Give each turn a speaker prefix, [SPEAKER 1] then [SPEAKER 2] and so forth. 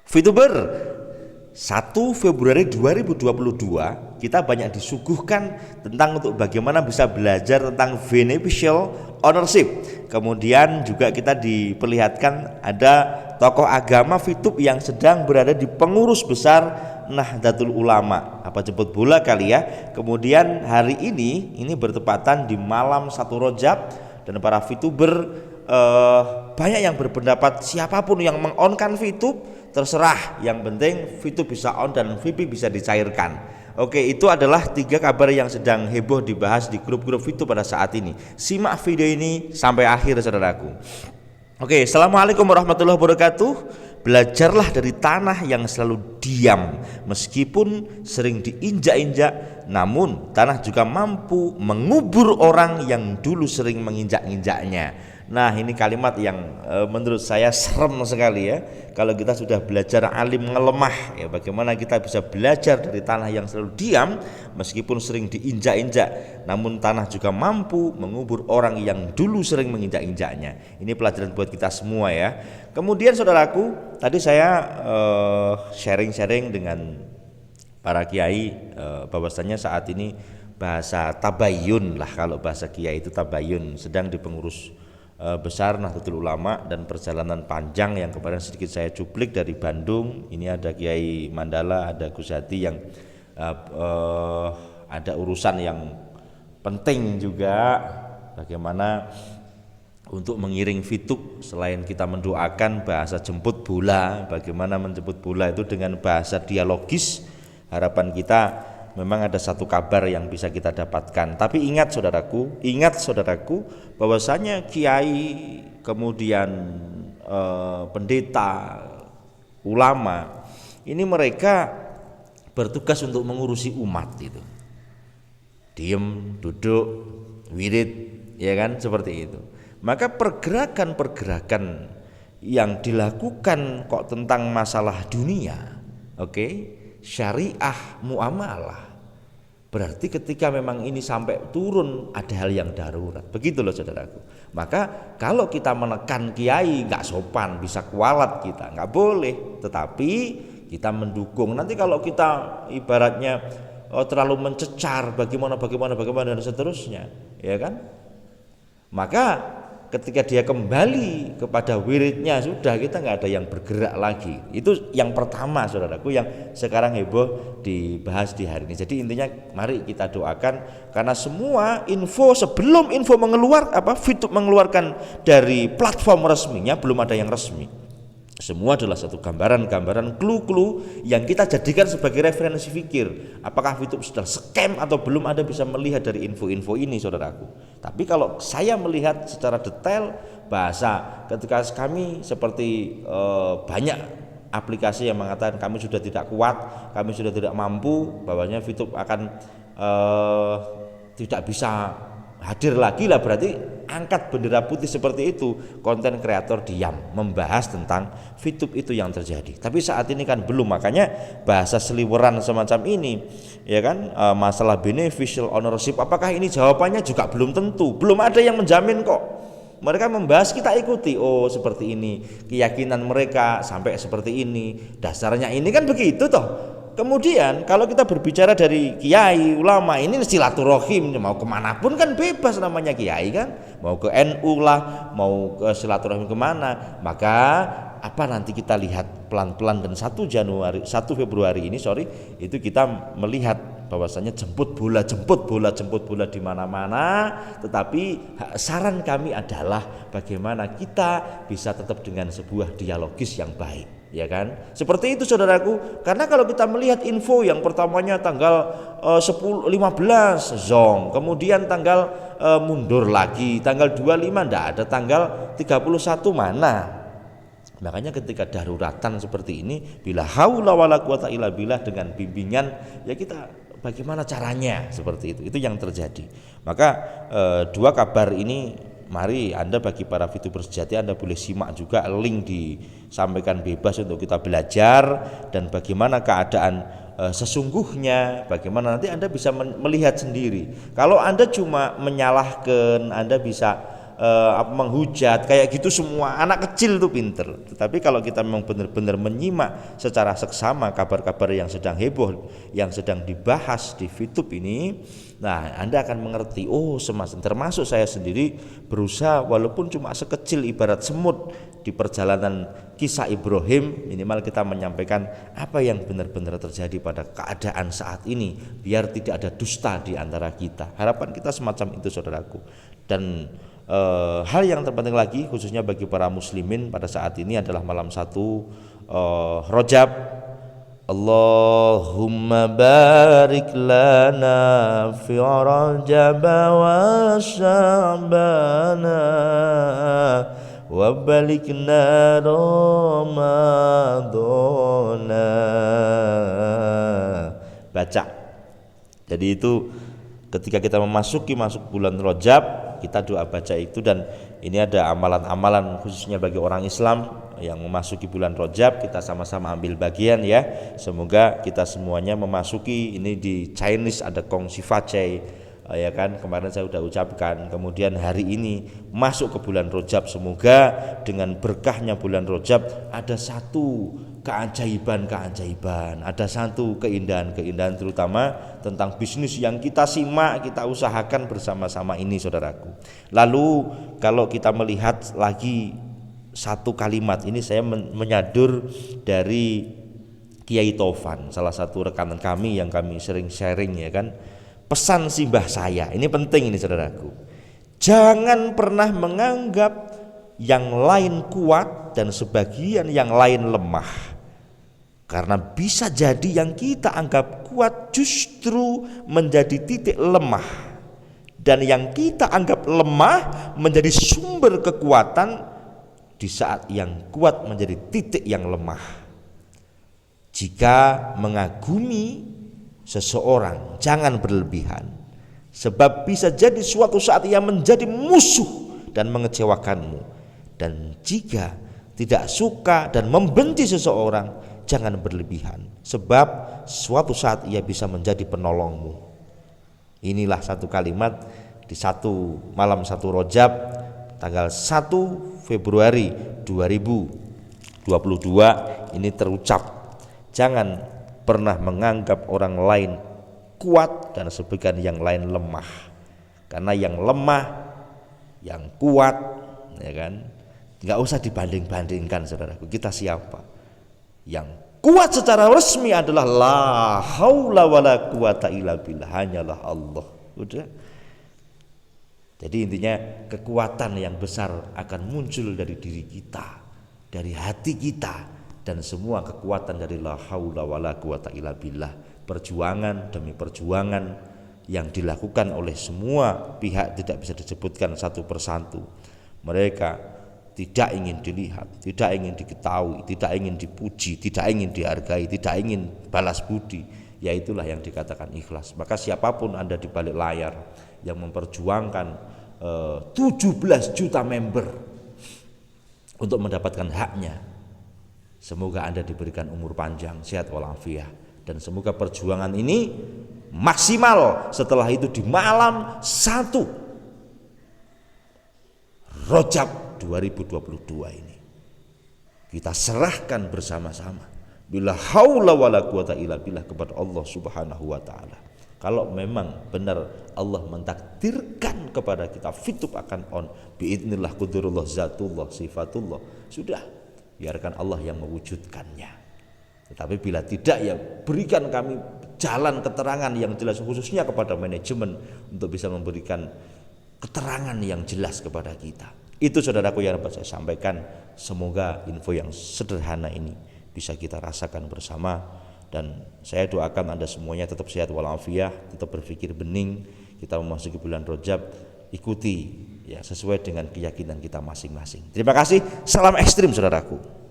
[SPEAKER 1] VTuber, 1 Februari 2022 kita banyak disuguhkan tentang untuk bagaimana bisa belajar tentang beneficial ownership. Kemudian juga kita diperlihatkan ada tokoh agama VTube yang sedang berada di pengurus besar Nahdlatul Ulama, apa jemput bola kali ya. Kemudian hari ini bertepatan di malam 1 Rajab dan para VTuber banyak yang berpendapat siapapun yang meng-on-kan VTube terserah, yang penting VTube bisa on dan VP bisa dicairkan. Oke, itu adalah 3 kabar yang sedang heboh dibahas di grup-grup VTube pada saat ini. Simak video ini sampai akhir, saudaraku. Oke, assalamualaikum warahmatullahi wabarakatuh. Belajarlah dari tanah yang selalu diam, meskipun sering diinjak-injak, namun tanah juga mampu mengubur orang yang dulu sering menginjak-injaknya. Nah, ini kalimat yang menurut saya serem sekali ya. Kalau kita sudah belajar alim ngelemah ya, bagaimana kita bisa belajar dari tanah yang selalu diam meskipun sering diinjak-injak, namun tanah juga mampu mengubur orang yang dulu sering menginjak-injaknya. Ini pelajaran buat kita semua ya. Kemudian saudaraku, tadi saya sharing-sharing dengan para kiai bahwasanya saat ini bahasa tabayun lah, kalau bahasa kiai itu tabayun, sedang di pengurus besar Nahdlatul Ulama dan perjalanan panjang yang kemarin sedikit saya cuplik dari Bandung. Ini ada Kiai Mandala, ada Gus Hadi yang ada urusan yang penting juga, bagaimana untuk mengiring VTube selain kita mendoakan bahasa jemput bola, bagaimana menjemput bola itu dengan bahasa dialogis. Harapan kita memang ada satu kabar yang bisa kita dapatkan. Tapi ingat saudaraku, bahwasanya kiai, kemudian pendeta, ulama, ini mereka bertugas untuk mengurusi umat itu. Diem, duduk, wirid, ya kan, seperti itu. Maka pergerakan-pergerakan yang dilakukan kok tentang masalah dunia, syariah, muamalah, berarti ketika memang ini sampai turun ada hal yang darurat. Begitu loh saudaraku. Maka kalau kita menekan kiai nggak sopan, bisa kualat kita, nggak boleh. Tetapi kita mendukung. Nanti kalau kita ibaratnya terlalu mencecar bagaimana dan seterusnya, ya kan? Maka ketika dia kembali kepada wiridnya, sudah, kita nggak ada yang bergerak lagi. Itu yang pertama saudaraku, yang sekarang heboh dibahas di hari ini. Jadi intinya mari kita doakan, karena semua info sebelum info VTube mengeluarkan dari platform resminya, belum ada yang resmi. Semua adalah satu gambaran-gambaran, clue-clue yang kita jadikan sebagai referensi fikir. Apakah VTube sudah scam atau belum, Anda bisa melihat dari info-info ini saudaraku. Tapi kalau saya melihat secara detail bahasa, ketika kami seperti banyak aplikasi yang mengatakan kami sudah tidak kuat, kami sudah tidak mampu, bahwanya VTube akan tidak bisa hadir lagi lah, berarti angkat bendera putih seperti itu. Konten kreator diam membahas tentang VTube itu yang terjadi. Tapi saat ini kan belum, makanya bahasa seliweran semacam ini, ya kan, masalah beneficial ownership, apakah ini jawabannya juga belum tentu, belum ada yang menjamin kok. Mereka membahas, kita ikuti, oh seperti ini keyakinan mereka, sampai seperti ini dasarnya, ini kan begitu toh. Kemudian kalau kita berbicara dari kiai, ulama, ini silaturahim, mau kemanapun kan bebas namanya kiai kan, mau ke NU lah, mau ke silaturahim kemana. Maka nanti kita lihat pelan-pelan, dan 1 Februari ini itu kita melihat bahwasanya jemput bola di mana-mana. Tetapi saran kami adalah bagaimana kita bisa tetap dengan sebuah dialogis yang baik, ya kan? Seperti itu saudaraku. Karena kalau kita melihat info yang pertamanya tanggal 15 zong, kemudian tanggal mundur lagi, tanggal 25 enggak ada, tanggal 31 mana. Makanya ketika daruratan seperti ini, bila haula wala quwata illa billah, dengan bimbingan ya kita bagaimana caranya, seperti itu yang terjadi. Maka 2 kabar ini, mari Anda, bagi para VTuber sejati, Anda boleh simak juga, link disampaikan bebas untuk kita belajar, dan bagaimana keadaan sesungguhnya, bagaimana nanti Anda bisa melihat sendiri. Kalau Anda cuma menyalahkan, Anda bisa menghujat kayak gitu, semua anak kecil tuh pinter. Tetapi kalau kita memang benar-benar menyimak secara seksama kabar-kabar yang sedang heboh, yang sedang dibahas di YouTube ini, nah Anda akan mengerti, oh termasuk saya sendiri berusaha walaupun cuma sekecil ibarat semut di perjalanan kisah Ibrahim, minimal kita menyampaikan apa yang benar-benar terjadi pada keadaan saat ini, biar tidak ada dusta di antara kita. Harapan kita semacam itu saudaraku. Dan hal yang terpenting lagi khususnya bagi para muslimin pada saat ini adalah malam 1 Rajab. Allahumma barik lana fi Rajab wa Sya'bana wa balikna Ramadana. Baca. Jadi itu ketika kita masuk bulan Rajab, kita doa baca itu. Dan ini ada amalan-amalan khususnya bagi orang Islam yang memasuki bulan Rajab, kita sama-sama ambil bagian ya. Semoga kita semuanya memasuki ini. Di Chinese ada Gong Xi Fa Cai, ya kan, kemarin saya sudah ucapkan. Kemudian hari ini masuk ke bulan Rajab, semoga dengan berkahnya bulan Rajab ada satu keajaiban, ada satu keindahan terutama tentang bisnis yang kita simak, kita usahakan bersama-sama ini saudaraku. Lalu kalau kita melihat lagi satu kalimat ini, saya menyadur dari Kiai Taufan, salah satu rekanan kami yang kami sering sharing ya kan. Pesan simbah saya, ini penting ini saudaraku. Jangan pernah menganggap yang lain kuat dan sebagian yang lain lemah. Karena bisa jadi yang kita anggap kuat justru menjadi titik lemah, dan yang kita anggap lemah menjadi sumber kekuatan di saat yang kuat menjadi titik yang lemah. Jika mengagumi seseorang jangan berlebihan, sebab bisa jadi suatu saat ia menjadi musuh dan mengecewakanmu. Dan jika tidak suka dan membenci seseorang, jangan berlebihan, sebab suatu saat ia bisa menjadi penolongmu. Inilah satu kalimat di malam 1 Rajab tanggal 1 Februari 2022 ini terucap. Jangan pernah menganggap orang lain kuat dan sebagian yang lain lemah. Karena yang lemah, yang kuat, ya kan, nggak usah dibanding-bandingkan saudaraku. Kita siapa? Yang kuat secara resmi adalah la haula wala quwata illa billah, hanyalah Allah. Udah. Jadi intinya kekuatan yang besar akan muncul dari diri kita, dari hati kita, dan semua kekuatan dari la haula wala quwata illa billah. Perjuangan demi perjuangan yang dilakukan oleh semua pihak tidak bisa disebutkan satu persatu. Mereka tidak ingin dilihat, tidak ingin diketahui, tidak ingin dipuji, tidak ingin dihargai, tidak ingin balas budi. Ya itulah yang dikatakan ikhlas. Maka siapapun Anda di balik layar yang memperjuangkan 17 juta member untuk mendapatkan haknya, semoga Anda diberikan umur panjang, sehat walafiat, dan semoga perjuangan ini maksimal setelah itu di malam 1 Rajab 2022 ini kita serahkan bersama-sama bila haula wala quwata illa billah kepada Allah Subhanahu wa taala. Kalau memang benar Allah mentakdirkan kepada kita fitub akan on biidznillah qudurullah zatullah sifatullah, sudah biarkan Allah yang mewujudkannya. Tetapi bila tidak, ya berikan kami jalan keterangan yang jelas khususnya kepada manajemen untuk bisa memberikan keterangan yang jelas kepada kita. Itu saudaraku yang dapat saya sampaikan. Semoga info yang sederhana ini bisa kita rasakan bersama, dan saya doakan Anda semuanya tetap sehat walafiat, tetap berpikir bening. Kita memasuki bulan Rajab, ikuti ya sesuai dengan keyakinan kita masing-masing. Terima kasih, salam ekstrim saudaraku.